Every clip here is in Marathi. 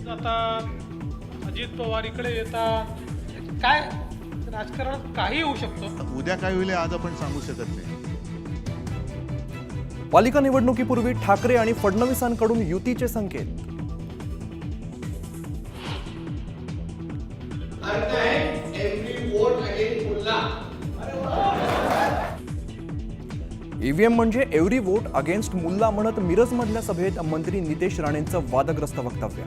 जातात, अजित पवार इकडे येतात. काय राजकारणात काही होऊ शकतं. उद्या काय होईल आज आपण सांगू शकत नाही. पालिका निवडणुकीपूर्वी ठाकरे आणि फडणवीसांकडून युतीचे संकेत. ईव्हीएम म्हणजे एव्हरी वोट अगेन्स्ट मुल्ला म्हणत मिरजमधल्या सभेत मंत्री नितेश राणेंचं वादग्रस्त वक्तव्य.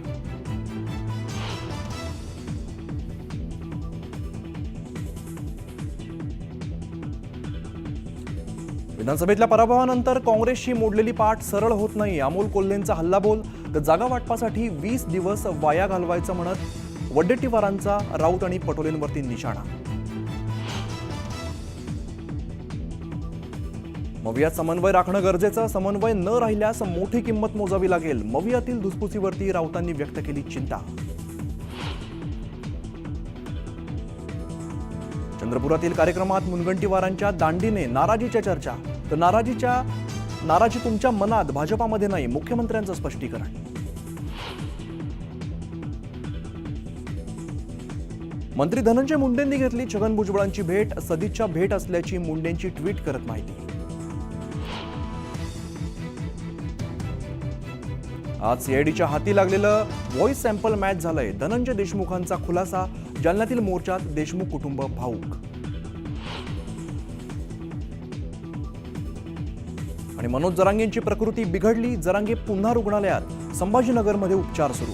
विधानसभेतल्या पराभवानंतर काँग्रेसची मोडलेली पाठ सरळ होत नाही. अमोल कोल्हेंचा हल्लाबोल. तर जागा वाटपासाठी 20 दिवस वाया घालवायचं म्हणत वडेट्टीवारांचा राऊत आणि पटोलेंवरती निशाणा. मवियात समन्वय राखणं गरजेचं. समन्वय न राहिल्यास मोठी किंमत मोजावी लागेल. मवियातील धुसफुसीवरती राऊतांनी व्यक्त केली चिंता. चंद्रपुरातील कार्यक्रमात मुनगंटीवारांच्या दांडीने नाराजीच्या चर्चा. तर नाराजी तुमच्या मनात, भाजपामध्ये नाही, मुख्यमंत्र्यांचं स्पष्टीकरण. मंत्री धनंजय मुंडेंनी घेतली छगन भुजबळांची भेट. सदिच्छा भेट असल्याची मुंडेंची ट्विट करत माहिती. आज सीआयडीच्या हाती लागलेलं व्हॉइस सॅम्पल मॅच झालंय. धनंजय देशमुखांचा खुलासा. जालन्यातील मोर्चात देशमुख कुटुंब भाऊक. आणि मनोज जरांगेंची प्रकृती बिघडली. जरांगे पुन्हा रुग्णालयात. संभाजीनगरमध्ये उपचार सुरू.